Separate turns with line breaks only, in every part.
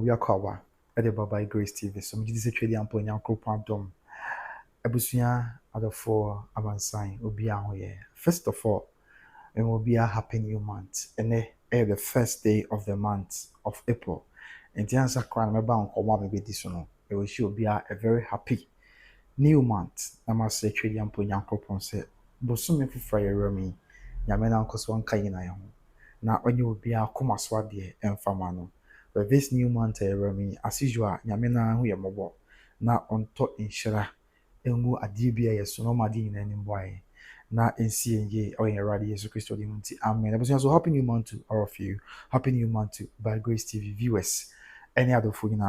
we are cover at the Baba Grace TV. So we just say ampo nyanko pandom. Ebusuya adofo abansan obi ahoye. First of all, it will be a happy new month. And the first day of the month of April. And the answer crown me ba nkomo me be this no. It will show be a very happy new month. I must say twedi ampo nyanko pon say bosome fufra yerami. Nyame na nkoso nka yina ho. Na onye obi akoma so ade emfama no. But this new month yerami as usual nyame na hu yemobo. Na onto inshira engu ade bia yeso no made nyina ni boaye. Na NCNJ or in Radio Jesus Christ. Amen. So happy new month to all of you. Happy new month to by Grace TV viewers. Any other food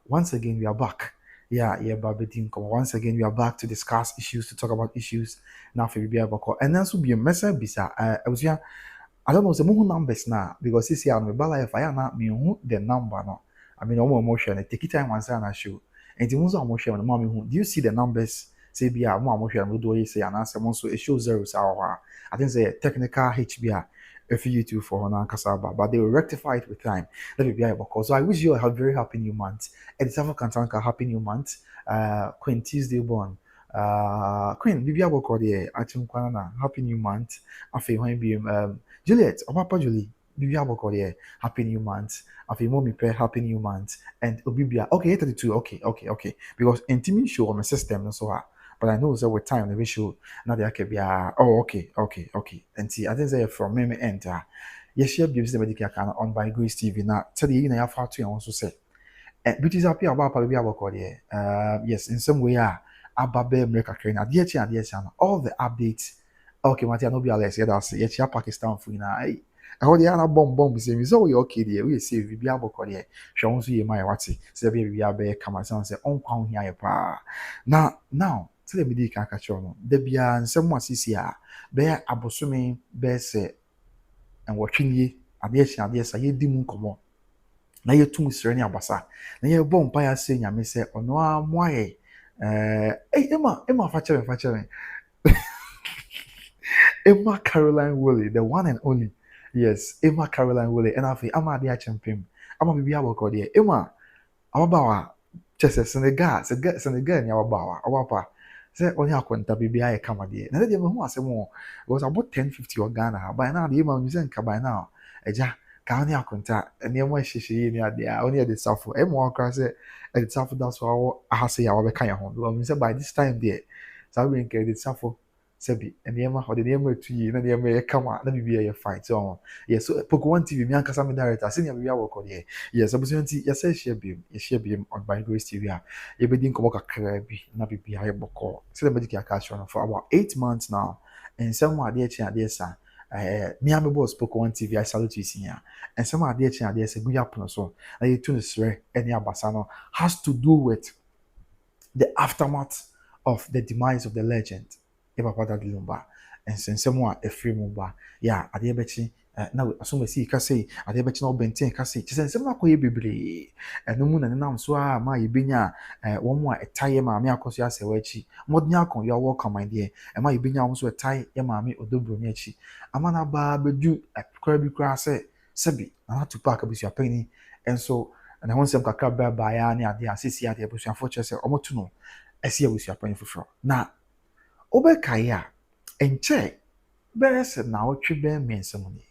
once again we are back. Yeah, Baby once again we are back to discuss issues, to talk about issues. Now for be able and then will be a message bisa. I was here. I don't know the numbers now because this year I'm about if I not me who the number no. I mean no emotion. Take it time once and show. And the most emotion on mommy who do you see the numbers? Say be a more emotion we do say and answer so it shows zeros are. I think say technical HBR if you two for Hona Kasaba, but they will rectify it with time. Let me be able because so I wish you a very happy new month. And it's a happy new month. Queen Tuesday born. Queen, Bibi Aboko de Achinkwana, happy new month. Afi when be Juliet, or Papa Julie, Bibi Aboko de happy new month. Afi mommy pray happy new month. And Obibia, okay, 32, okay. Because intimate show on my system, so but I know that with time the show now they can be okay. And see, I think they from me enter. Yes, she gives the medical can on by Grace TV now. Tell you know have to also say. But is happy about Bibi Aboko de yes, in some way Ababe America train dear channel all the updates. Okay, Matia no be Alex, that's yes, Pakistan for now. How the other bomb is saying, so we okay there. We say we be able to there. Show you my what's say we are be come and say on pound here pa. Now tell me the catch on. There be an someone sees here. Bear abosumi bear say and watching ye. Adeɛ say di mu komo. Na ye tum sere ne abasa. Na ye bɔ mpa say nyame say ɔno a moaye. Emma fa chere. Emma Caroline Woolley, the one and only. Yes, Emma Caroline Woolley. And I feel I'm a champion. I'm a baby about there. Emma, our bawa, just Senegal, and our bawa, our pa. Say, only a quanta baby I come there. Now, the one was more was about 10-50 or Ghana. By now, the Emma is by now. Eja, Kanya quanta, and the one she near there, only at the south. Emma cross it at the south. That's why I say our kind of home. By this time, there, so we can get it south. Sebi and the Emma or the name to you, and the Emma come out, let me be a fight. So, yes, so Pokemon TV, me and Kasami director, senior we are working here. Yes, opportunity, yes, share beam on by Grace TV. You be doing Komoka Krabi, not be high boko. So the medical cash for about 8 months now, and somewhere dear son. Me and my boss Pokemon TV, I salute you, senior. And somewhere dear say, good upon so. And you tune the any Abasano has to do with the aftermath of the demise of the legend. Sh0wdown and since someone a free mobile, yeah, at the bechi. Now, as soon as he can say, at the bechi no benten can say, just someako bibli, and no moon and now so my binya, one more a tie mammy Akosua Serwaa&Lumba, Modniakon, you're welcome, my dear, and my binya also a tie Yamami Odobroni. Amana barbe do a crabby grass, Sebi, I had to pack up with your penny, and so, and I want some cacaba by any idea, sissy at the bush and fortress or more to know, I see with your penny for sure. Now, Obekaya, and check, better said now, Tribune means some money.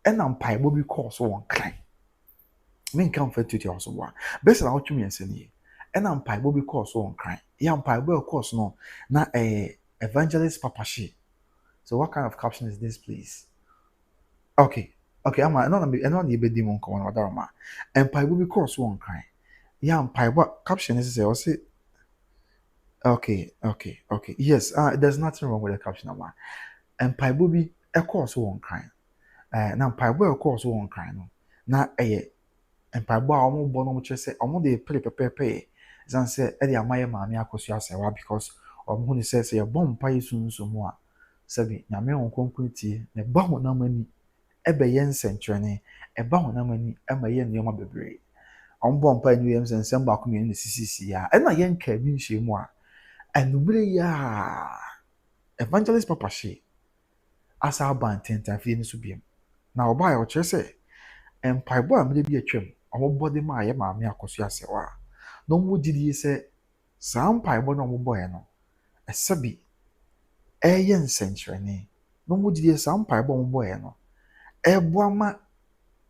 And I'm pie will be course one kind. Men comfort to also one. Best out to me and send and I'm pie will be course one kind. Young pie will course no, not a evangelist papashi. So, what kind of caption is this, please? Okay, I'm not the bed demon come on Dharma. And pie will be course one kind. Young pie, what caption is it? Say, okay. Yes, there's nothing wrong with the caption of one. And pie will be a course one kind. Now pie will course one kind. Now and pie will almost born which say almost they pay. Zan say Eddie Amaya Mammy Akosua Serwaa because who says a bomb pie soon so more. Sabi, Yame on concrete, the bomb no money, Ebe yen century, a bomb no money, Emma yen yama bebre. On bomb pie Williams and some back in the CCC, and my yen cabin she more. And nobody ya evangelist papa she as our band 10 times for to be. Now, by our chess, and pie boy may be a trim. ɔmo bɔ de maa yɛ maame Akosua Serwaa na ɔmo gyidie sɛ saa mpaebɔ na ɔmo bɔɛ no ɛsɛbi ɛyɛ nsɛnkyerɛnne na ɔmo gyidie saa mpaebɔ ɔmo bɔɛ no ɛboa ma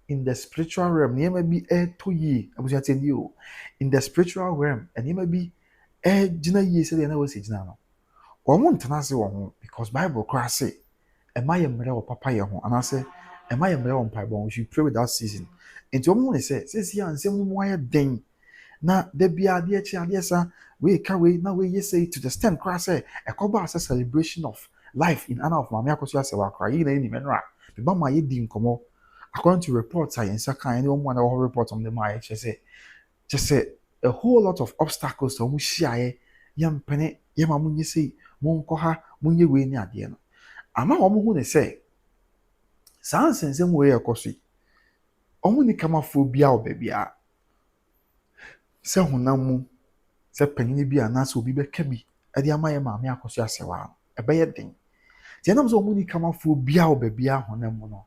in the spiritual realm nneɛma bi ɛɛtɔ yie abusua tie ni o in the spiritual realm nneɛma bi ɛɛgyina yie sɛdeɛ na wɔsi gyina no wɔn ntena ase wɔ ho because Bible koraa se ɛma yɛ mmerɛ wɔ papa yɛ ho anaasɛ ɛma yɛ mmerɛ wɔ mpaebɔ ho we should pray without ceasing nti wɔn ho ne sɛ sɛsi a nsɛm mu ayɛ den na dabi adeɛ kyi adeɛ sa wei ka wei na wei yɛ sɛ to the stand koraa sɛ ɛkɔba asɛ celebration of life in honor of maame Akosua Serwaa koraa yi na yɛ nim no a beba ma yɛ di nkɔmɔ according to reports a yɛn nsa kan ne wɔn mu a na wɔwɔ report wɔn de ma yɛ kyerɛ sɛ a whole lot of obstacles a wɔn hyiaeɛ yɛn mpene yɛn ma mo nyɛ sɛ mo nkɔ ha mo nyɛ wei ne adeɛ no ama wɔn ho ne sɛ saa nsɛnsɛm wei yɛ kɔ so yi wɔn ni kamafoɔ bi a wɔ baabi a sɛ honam mu sɛ panyin bi anaasɛ obi bɛka bi ɛde ama yɛ maame Akosua Serwaa ɛbɛyɛ den deɛ nam sɛ wɔn ni kamafoɔ bi a wɔ baabi a honam mu no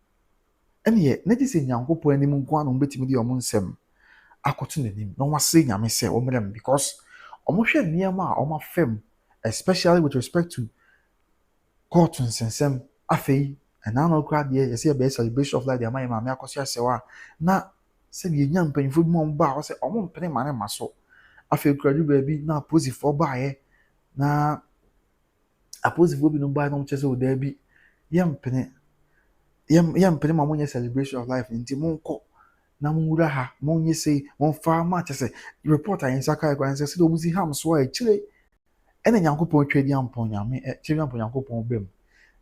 ɛnneɛ n'agye sɛ nyankopɔn anim nko ano mbɛtumi de wɔn nsɛm akɔto n'anim na wɔn ase nyame sɛ wɔn mmerɛ mu because wɔn hwɛ nneɛma a wɔn afɛm especially with respect to court nsɛnsɛm afei ɛna na okura deɛ yɛsɛ yɛbɛyɛ celebration of life deɛ ama yɛ maame Akosua Serwaa na sɛdeɛ nya mpanyinfoɔ bi ma wɔn ba a wɔsɛ wɔn mpene ma ne ma so afei kura du baabi na aposifoɔ baayɛ na aposifoɔ bi no baayɛ na wɔn kyerɛ sɛ ɔdaa bi yɛmpene ma monyɛ celebration of life nti monkɔ na monwura ha monyɛ sei momfa ma kyɛ sɛ report a yɛnsa kae kwan sɛ sɛdeɛ ɔmu si ham so a akyire ɛna nyankopɔn twɛ di ampɔ nyame kyerɛ di ampɔ nyankopɔn bam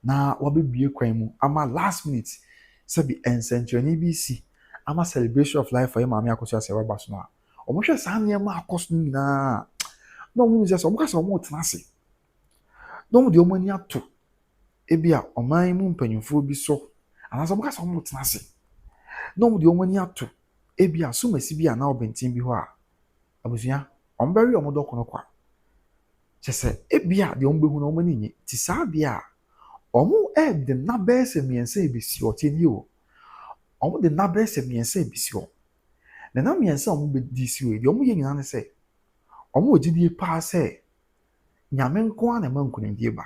na wabɛbue kwan mu ama last minute sɛbi nsɛnkyerɛnne bi si ama celebration of life for yɛ maame Akosua Serwaa ba so no a ɔmohwɛ saa nneɛma akɔ so no nyinaa na ɔmo sɛ ɔmo ka sɛ ɔmo tena ase na ɔmo de ɔmo ani ato ebi a ɔman mu mpanyinfoɔ bi so anaasɛ ɔmo ka sɛ ɔmo tena ase na ɔmo de ɔmo ani ato ebi a somasi bi a na ɔbɛnten bi hɔ a abusua ɔmo bɛwe ɔmo dɔko no kwa kyɛ sɛ ebi a deɛ ɔmo bɛhu na ɔmo ani nye ti saa deɛ a ɔmo ɛɛde nabɛɛ sɛ mmiɛnsa ebisi ɔte ni o ɔmo de nabɛɛ sɛ mmiɛnsa ebisi hɔ na na mmiɛnsa a ɔmo bɛdi si hɔ deɛ ɔmo yɛ nyinaa ne sɛ ɔmo wɔ gyidie paa sɛ nyame nko ara na ɛma nkunimdie ba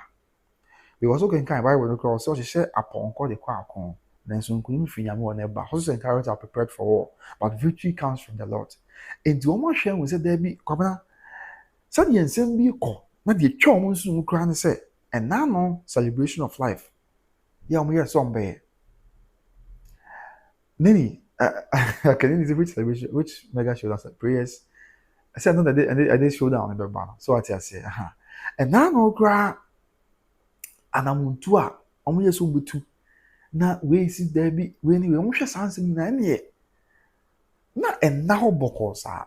because okenkan Bible no kora ɔsɛ ɔhyehyɛ apɔnkɔ de kɔ akɔn nanso nkunim fi nyame wɔ n'ɛba horses and chariots are prepared for war but victory comes from the Lord enti wɔn ahwɛ wɔn sɛ daabi kwabena sɛdeɛ nsɛm bi kɔ na deɛ twɛ wɔn nso mu kora ne sɛ ɛna no celebration of life yɛ wɔn yɛ sɛ wɔn bɛyɛ nini can you which celebration which mega Sh0wdown prayers I said no I did Sh0wdown in the banner so what I say ɛna no kora anamuntu a wɔn yɛ so betu na wei si daabi wei ni wei wɔn hwɛ saa nsɛm nyinaa ɛnneɛ na ɛnna hɔ bɔkɔɔ saa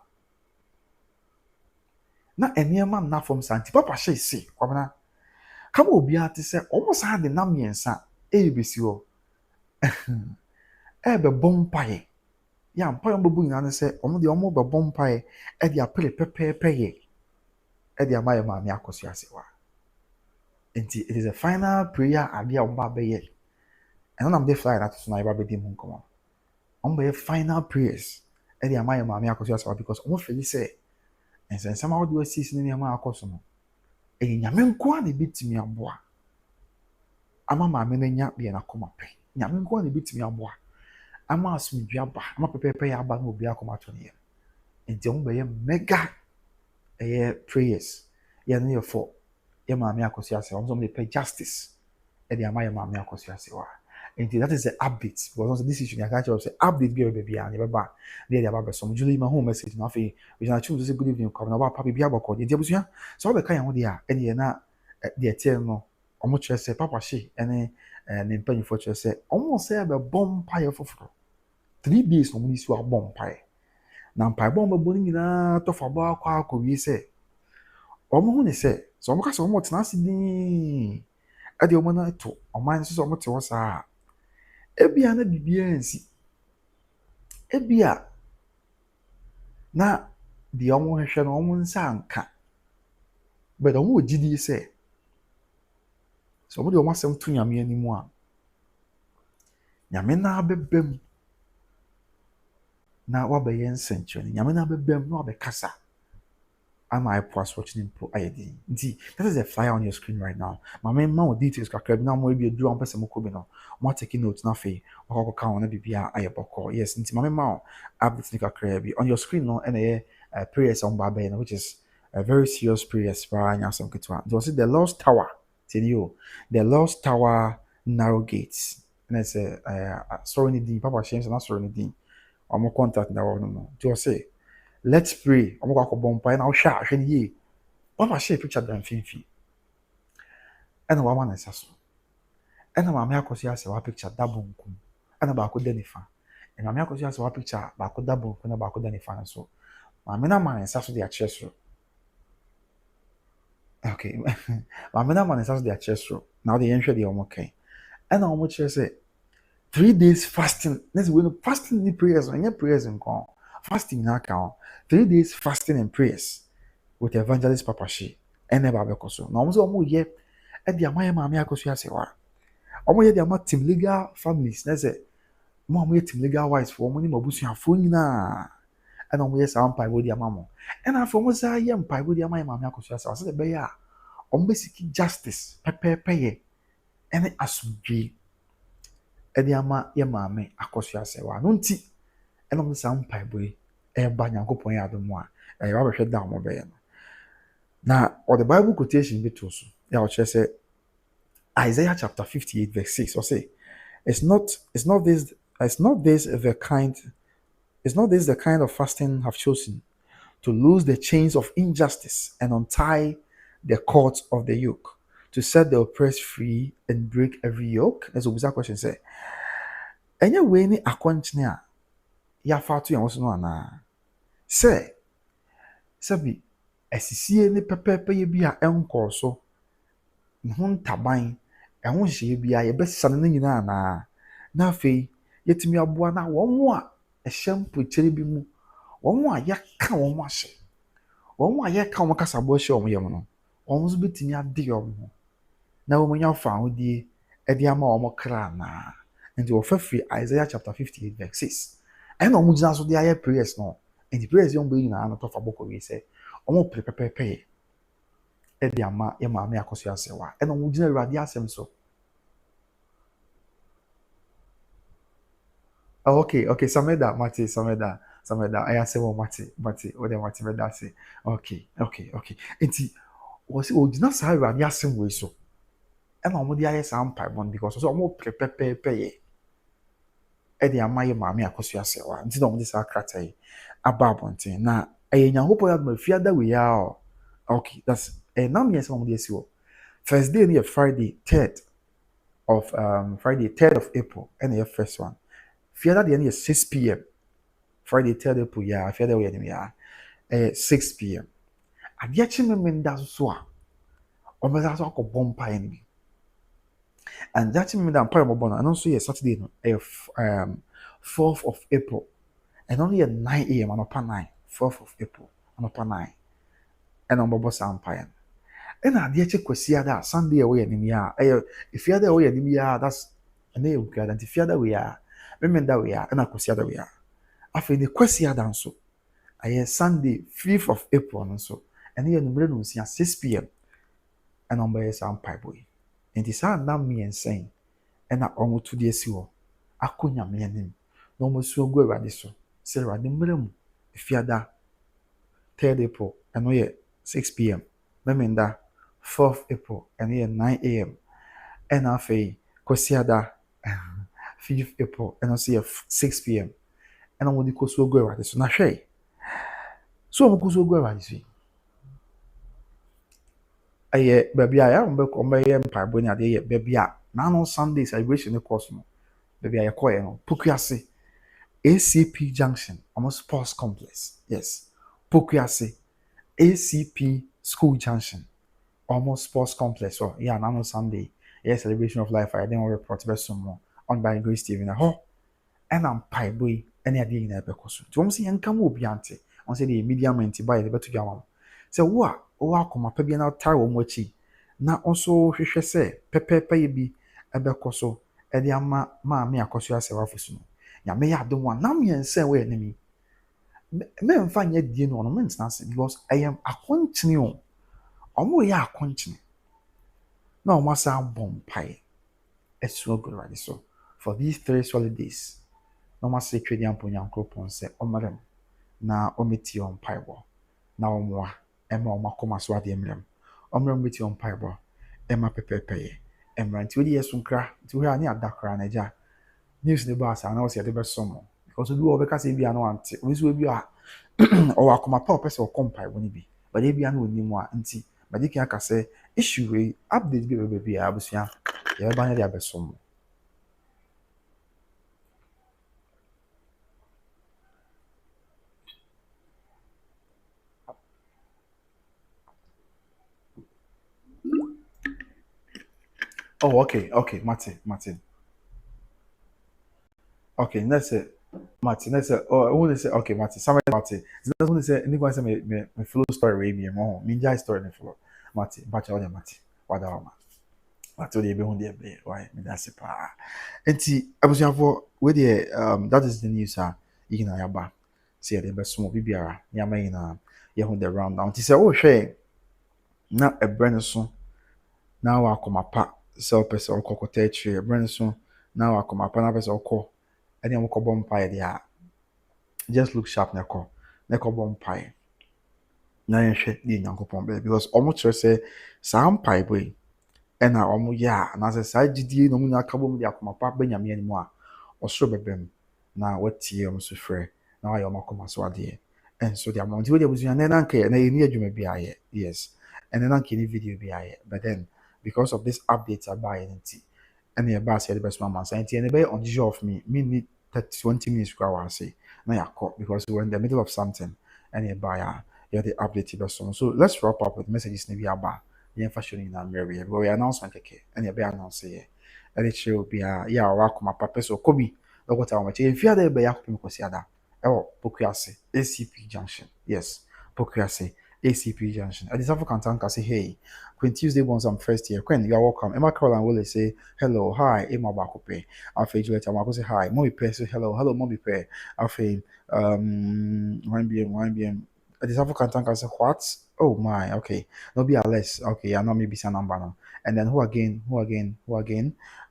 na nneɛma nna fam saa nti papa hyɛ esi kwabena kama obiara te sɛ wɔn saa de nam mmiɛnsa ɛyɛbesi hɔ ɛbɛbɔ mpaeɛ yɛ mpaeɛ wɔn bɛbɔ nyinaa ne sɛ wɔn deɛ wɔn bɛbɔ mpaeɛ ɛde apere pɛpɛɛpɛ yɛ ɛde ama yɛ maame Akosua Serwaa nti it is a final prayer adeɛ a wɔn ba bɛyɛ ɛno nam de flyer ato so na yɛba bɛdi mu nkɔmɔ wɔn bɛyɛ final prayers ɛde ama yɛ maame Akosua Serwaa because wɔn fɛli sɛ nsɛnsɛm ahodoɔ asisi ne nneɛma akɔ so no ɛyɛ nyame nko ara na ebitumi aboa ama maame no nya deɛ n'akoma pɛ nyame nko ara na ebitumi aboa ama asomdwe aba ama pɛpɛɛpɛ yɛ aba na obi akoma ato ne yam nti wɔn bɛyɛ mega ɛyɛ prayers yɛ no yɛ for yɛ maame Akosua Serwaa wɔn de pɛ justice ɛde ama yɛ maame Akosua Serwaa nti that is the update because this issue yɛ ka kyerɛ sɛ update bi a baabi a ne bɛba deɛ de aba bɛsɔm Julie ma home message na afei we na chum say good evening come na ba papa bi abɔkɔ nti abusua sɛ wɔbɛka yɛn ho deɛ a ɛne yɛ na deɛ ɛteɛ no ɔmo kyerɛ sɛ papa hye ɛne ne mpanyinfoɔ kyerɛ sɛ ɔmo sɛ bɛbɔ mpaeɛ foforɔ 3 days na ɔmo ni so abɔ mpaeɛ na mpaeɛbɔ ɔmo bɛbɔ no nyinaa tɔfa bɔ akɔ wie sɛ ɔmo ho ne sɛ ɔmo ka sɛ ɔmo tena ase din ɛde ɔmo na to ɔman nso sɛ ɔmo te hɔ saa ebia na bibia nsi ebia na deɛ ɔmo hwehwɛ no ɔmo nsa anka but ɔmo wɔ gyidie sɛ ɔmo de ɔmo asɛm to nyame anim a nyame na abɛbam na wabɛyɛ nsɛnkyerɛnne nyame na bɛbɛm na wabɛkasa ama ɛpo asorɔkye ne mpo ayɛ din nti that is a flyer on your screen right now maame ma wo details kakra bi na mo ebi aduru a mpɛ sɛ mokɔ bi no mo atake note na afei wakɔkɔka wo na biribiara ayɛ bɔkɔɔ yes nti maame ma wo update ne kakra bi on your screen no ɛna ɛyɛ prayers a ɔmba abɛyɛ no which is a very serious prayers paa nya asɛm ketewa nti ɔse the lost tower tiɛni o the lost tower narrow gates ɛna sɛ asɔre ne din papa hyɛn sɛ na asɔre ne din ɔmo contact na wɔ no no nti ɔse let's pray ɔmo kɔ akɔbɔ mpaeɛ na ɔhwɛ ahwɛ ne yie papa hyɛ picture da mfimfini ɛna wama ne nsa so ɛna maame Akosua asɛ wa picture da bonkum ɛna baako da nifa ɛna maame Akosua asɛ wa picture baako da bonkum na baako da nifa no so maame na ma ne nsa so de akyerɛ soro okay maame na ma ne nsa so de akyerɛ soro na ɔde yɛn hwɛ deɛ ɔmo kan ɛna ɔmo kyerɛ sɛ 3 days fasting let's go fasting ni prayers and prayers nko fasting na ka 3 days fasting and prayers with evangelist papa she ene ba be koso na omo ye e dia maame Akosua asewa omo ye dia ma team legal families na say mo ye team legal wives for omo ni mabusuafo nyina ena omo ye sa mpa bo dia mamo ena afo omo sa ye mpa bo dia maame Akosua asewa se be ya omo be seek justice pepepe ye ene asumdwe edi ama ye maame Akosua asewa no nti ena omo sa mpa bo e ba nyankopon ya adomo a e wa behwe da omo be ye no now, or the Bible quotation bit also, yeah, I'll just say Isaiah chapter 58, verse 6. Or say, it's not this the kind of fasting have chosen to loose the chains of injustice and untie the cords of the yoke, to set the oppressed free and break every yoke. That's what that question say. Any way ni akonchnia ya fatu ya wasu no ana. Say, sabi asisie ne pepepe ye bi a enko so ho ntaban ɛho hye bi a yɛbɛsesa no nyina na afei yɛtumi aboa na wɔn a ɛhyɛ mpokyere bi mu wɔn a yɛka wɔn ahye wɔn a yɛka wɔn kasabɔ hyɛ wɔn yam no wɔn nso betumi ade wɔn ho na wɔn nya fa ahodie ɛde ama wɔn kra na nti wɔfa firi Isaiah chapter 58 verse 6 ɛna wɔn gyina so de ayɛ prayers no nti prayers yɛn bɔ nyinaa no tɔfa bɔkɔ wi sɛ wɔn pere pɛpɛpɛ ɛde ama yɛ maame Akosua asewa ɛna wɔn gyina Awurade asɛm so. Oh, okay, Sameda, Mate, I say, well, Mate, what the Mate Meda say. Okay. Enti, was it original side Awurade asɛm way so. ɛna wɔn de ayɛ saa mpaebɔ because ɔsɛ wɔn pɛpɛpɛpɛ yɛ ɛde ama yɛ maame Akosua asewa nti na wɔn de saa krata yi aba abɔnten na ɛyɛ Nyankopɔn yɛ adoma fiada wei a okay that's nam yɛ sɛ wɔn de asi wɔ first day no yɛ Friday 3rd of April ɛna yɛ first one fiada deɛ no yɛ 6 p.m. Friday 3rd April yɛ fiada wɔ yɛ nim yɛ 6 p.m. adeɛ kye mmemmenda so a wɔn bɛsa so akɔbɔ mpaeɛ no bi and that mmemmenda mpaeɛ wɔbɔ no ɛno nso yɛ Saturday no ɛyɛ 4th of April and only at 9 a.m. anɔpa 9 4th of April anɔpa 9 ɛna wɔbɛbɔ saa mpaeɛ no ɛna adeɛ kye kwasiada Sunday a wɔyɛ nim yɛ ɛyɛ fiada a wɔyɛ nim yɛ that's ɛna yɛ wikiada nti fiada wɔ yɛ mmemmenda wɔ yɛ ɛna kwasiada wɔ yɛ afei ne kwasiada nso ɛyɛ Sunday 5th of April no nso ɛna yɛ numere no nsia 6 p.m. ɛna wɔn bɛyɛ saa mpaebɔ yi nti saa nam mmiɛnsa yi ɛna wɔn to de asi hɔ akɔ nyame anim na wɔn asuo gu Awurade so sɛ Awurade mmerɛ mu fiada 3rd April ɛno yɛ 6 p.m. mmemmenda 4th April ɛno yɛ 9 a.m. ɛna afei kwasiada 5th April ɛno nso yɛ 6 p.m. ɛna wɔn de kɔ suo gu Awurade so na hwɛ so wɔn kɔ suo gu Awurade so ɛyɛ baabi a yɛn bɛyɛ mpaebɔ ne adeɛ yɛ baabi a n'ano Sunday celebration ne course no baabi a yɛkɔɛ no Pokuase ACP Junction wɔn sports complex yes Pokuase ACP School Junction wɔn sports complex hɔ yɛ n'ano Sunday yɛ celebration of life a yɛde wɔn report bɛ so mo on by Grace TV na hɔ ɛna mpaebɔ yi ɛne adeɛ nyinaa bɛkɔ so nti wɔn sɛ yɛn nka mu obi ante wɔn sɛ deɛ media man ti ba yɛ de bɛto dwa wɔn sɛ wo a wɔwɔ akoma pa bi na ɔtare wɔn akyi na nso hwehwɛ sɛ pɛpɛɛpɛ yɛ bi ɛbɛkɔ so ɛde ama maame Akosua asewa afo so no nyame yɛ adom a nam yɛn nsɛn wɔ anim men find yet the ornaments nancy because I am a continue. Omo ya a continue. No massa bomb pie. It's so good right so. For these 3 solid days, no massa trading upon your cropon say, oh madam, na omiti on pie na omwa, Emma or Macoma swadi emblem. Omram with on pie Emma pepe, Emma 2 years from cra to her near Dakar and news the boss and also the best summer. Because we will because if you are not, we will be or akoma pa person or compile when be but they be an with him anti but they can say issue we update be abusua ya ba na dia besom. Oh, okay, Martin. Okay, let's say Martin, let's say oh I want to say okay, Martin, somebody Martin. That's want to say anyone say me flow story we me more. Me jai story me flow. Martin, batch all the Martin. What the Martin dey be on there be why me that's pa. Enti abusuafo we dey that is the news you can yaba. See the best small bibiara. Yama ina ye hu the round down. Ti say oh hwe na ebrɛ so na wakɔma pa sɛ ɔpɛ sɛ ɔkɔkɔta akyire ɛberɛ no so na wakɔma pa na apɛ sɛ ɔkɔ ɛne ɔmokɔbɔ mpaeɛ deɛ a just look sharp na ɛkɔbɔ mpaeɛ na yɛhwɛ ne nyankopɔn bɛyɛ because ɔmo kyerɛ sɛ saa mpaebɔ yi ɛna ɔmo yɛ a anaasɛ saa gyidie na ɔmo nyinaa ka bɔ mu de akɔma pa bɛ nyame anim a ɔsoro bɛbɛ mu na watie ɔmo so frɛ na wayɛ ɔmo akɔma so adeɛ ɛnso de ama nti wode abusua nɛ na nka yɛ na yɛni adwuma bi ayɛ yes ɛnɛ na nka yɛni video bi ayɛ but then because of this update about it and the boss had the best mama and the on the show of me need 20 minutes to go say now you're caught because we're in the middle of something and you buy the update best song. So let's wrap up with messages maybe about the fashion in America but we announcement okay and you be announce here and it will be yeah work my papa so Kobe look what I'm if you are there by Yakup Kosiada oh Pokuase ACP junction yes Pokuase ACP junction at the South Cantanka say hey Queen Tuesday once I'm first here. Queen, you're welcome. Emma Caroline will say hello, hi, Emma Bakope. Alfie Juliet Amako say hi. Mommy Pe say hello, Mommy Pe. Alfie 1BM. At the South Cantanka say what? Oh my, okay. No be less. Okay, I know maybe some number now. And then who again?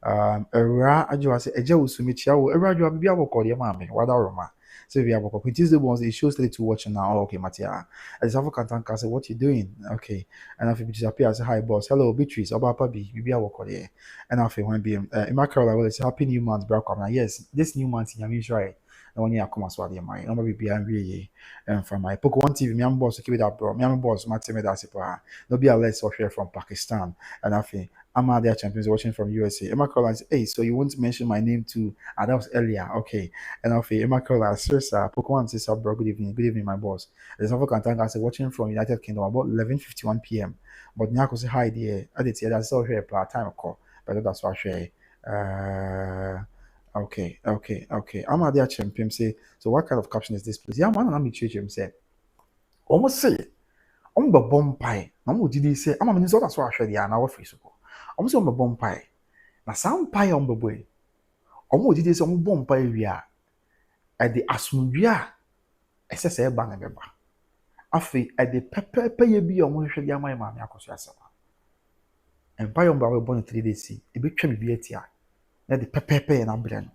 Era Ajua say Eja Usumichi. Era Ajua Bibi Aboko, your mommy. What are Roma? So we have Queen Tuesday once it shows that to watching now. Oh, okay, Matia. At the South Cantanka say what you doing? Okay. And after disappear, I say hi boss, hello Beatrice, Oba Pabi, Bibi Awoko there. And after when be Emma Carol, will say happy new month, bro. Come now. Yes, this new month in Yami's right. The one year come as well, dear my number be angry and from my Poco One TV, my boss, keep it up, bro. My boss, Martin Medasipa. No be a less or share from Pakistan. And after I'm out there champions watching from USA. Emma Carol says, hey, so you want to mention my name too? And that was earlier, okay. And after Emma Carol says, Poco One says, bro, good evening, my boss. There's South African say watching from United Kingdom about 11:51 p.m. But Nyako say hi there. I did say that's all here part time call. But that's what I share. Okay. I'm at there champion say. So what kind of caption is this, please? Yeah, man, I'm change him say. Almost say. I'm the bomb pie. I'm did he say? I'm a Minnesota so I share the an hour free so. I'm say I'm a bomb pie. Now some pie on the boy. I'm did he say I'm bomb pie we are. At the asumdua. Ɛsɛ sɛ ɛba na bɛba afei ɛde pɛpɛɛpɛ yɛ bi a ɔmo hwehwɛ de ama yɛ maame Akosua asɛm mpa yɛ ɔmo ba bɛbɔ no 3 days yi ebetwa bibi atia na de pɛpɛɛpɛ yɛ n'abrɛ no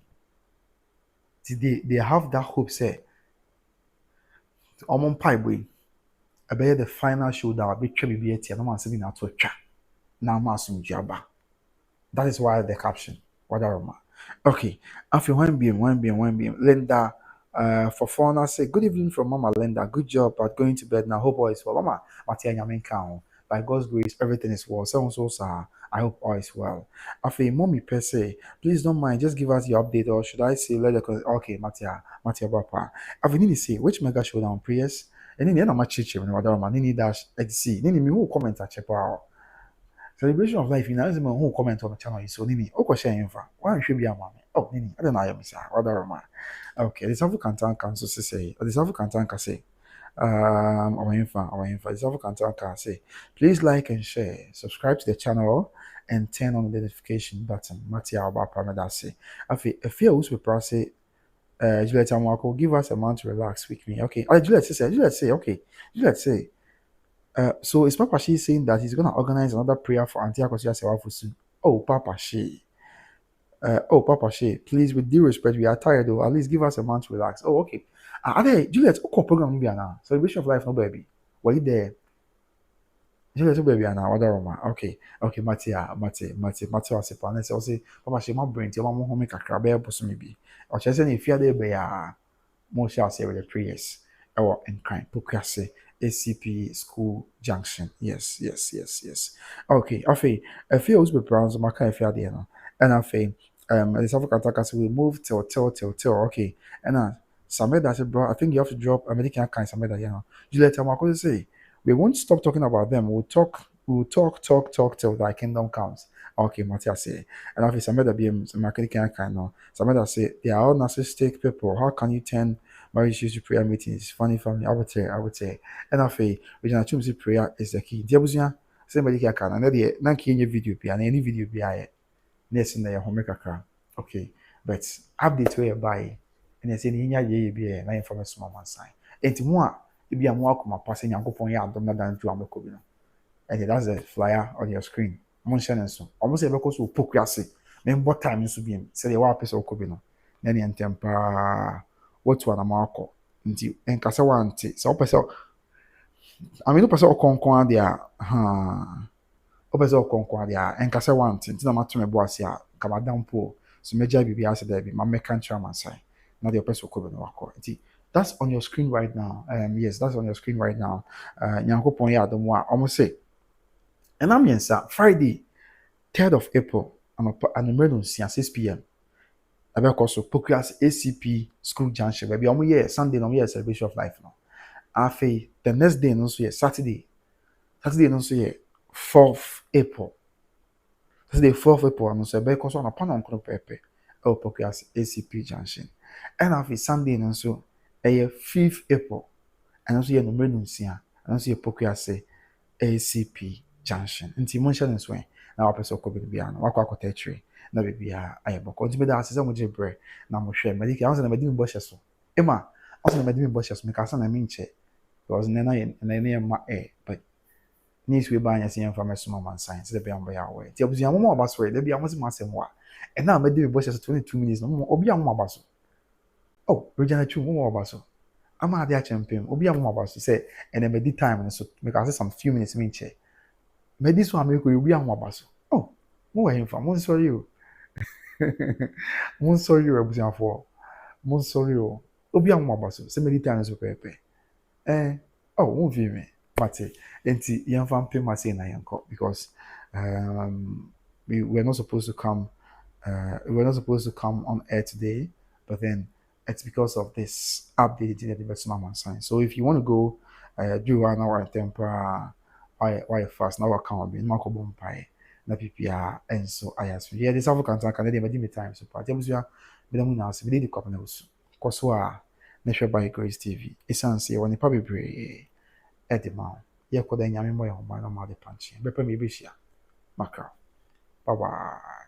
ti they have that hope sɛ ɔmo mpa ebɔ yi ɛbɛyɛ the final showdown abetwa bibi atia na ɔmo asɛm bi na ato atwa na ama asomdua aba that is why the caption wadaroma okay afei one BM Linda. For Fauna say good evening from Mama Linda. Good job at going to bed now. Hope all is well. Mama Matia Nyamin count. By God's grace, everything is well. So sir. I hope all is well. After mommy per se, please don't mind. Just give us your update, or should I say let the okay, Matia Bapa. I've need to say which mega showdown prayers. And then I'm not chichi when I'm Nini dash XC. Nini me who comment at Chepa. Celebration of life, you know, who comment on the channel is so Nini. Oko share info. Why should be a mommy? Oh, Nini, I don't know, Miss Wadaroma. Okay, the South Canton Council say, the South Canton can say, our info, the South Canton can say, please like and share, subscribe to the channel, and turn on the notification button. Matia Alba Paradasi. If you also say Juliet Amwako, give us a month to relax with me. Okay. Juliet say, okay. Juliet say, so is Papa She saying that he's gonna organize another prayer for Auntie Akosua Serwaa&Lumba? Oh, Papa She. Papa She, please, with due respect, we are tired though. At least give us a month to relax. Oh, okay. Are there, Juliet, okay, program now. Celebration of Life, no baby. Were you there? Juliet, baby, now. What are okay, okay, Matia, was a plan. Say, Papa She, my brain, tell my home make a crab, maybe. Or just any fear there be more shall say with the prayers. Or in kind, Pukase, ACP School Junction. Yes. Okay, a few was be bronze, my kind of fear there. And the South African we move till. Okay, and Samed that said, bro, I think you have to drop American kind Samed that Juliet Amako say we won't stop talking about them. We'll talk till thy kingdom comes. Okay, Matthias say, and after Samed that be American kind no. Samed that say they are all narcissistic people. How can you turn marriage to prayer meetings? Funny family, I would say. And after we can assume prayer is the key. Diabuzia, somebody can and then na key video be and any video be next in the home kakra. Okay, but update where you buy and I say ninya ye be na information small man sign. Enti mo a e bia mo akoma pass nyankopon ya adom na dan tu ameko bi no. And that's the flyer on your screen. Mo share nso. Almost e beko so poku ase. Me mbo time nso bi em. Say the wa pese okobi no. Na ne ntempa what one amako. Nti enkasa wa nti. So pese I mean no pese okonkon ade a opese okonkon ade a enkasa wa nti. Nti na matome bo ase a kamadampo. So meja bibi ase there bi ma meka ntra man sai. Na the pese okobi no wako. Nti that's on your screen right now. Yes, that's on your screen right now. Nyankopon ya adom a almost say. And I'm Friday, 3rd of April, and emergency at 6 p.m. I will also Pocus ACP School Junction. Baby, I'm here Sunday, I'm here Celebration of Life now. After the next day, no so Saturday, no so 4th April. Saturday, 4th April, no so because on a pan on pepe. Oh, Pocus ACP Junction. And after Sunday, no so 5th April, and also here emergency, and also Pocus ACP Junction. Nti mo nhyɛ no nso na wapɛ sɛ ɔkɔ baabi a no wakɔ akɔtɛ akyire na baabi a ayɛ bɔkɔ. Nti meda ase sɛ mo gye brɛ na mo hwɛ medika ansa na medi me bɔhyɛ so. Ema ansa na medi me bɔhyɛ so meka asa na me nkyɛ because na ma but news we ba anya sɛ yɛmfa mɛsoma man science sɛ bia mbɔ yɛ awɔ. Nti abusua mo aba so da bia mo se mo asɛm wa. Na medi me bɔhyɛ so 22 minutes no obi a mo aba so. Oh, Regina Chu mo aba so. Ama ade a champion obi a mo aba so sɛ and medi time so meka asa some few minutes me nkyɛ. But this one make we are more basso. Oh, more him for mon sorry you. Mon sorry you abusian for. Mon sorry you. Obi am more basso. So many times pepe. Won't feel me. Mate. Enti yan fam pay my say na yanko because we were not supposed to come on air today, but then it's because of this update that the maximum sign. So if you want to go do 1 hour temper why fast now account be no ko bom pai na pipia enso ayas here the South African can dey me time so part them so be dem na se be dey kwap na usu koso a na hwe by Grace TV esanse woni pa bebre edema ye ko da nyame mo ye ho ma na ma de panchi be pa me be hia maka bye bye.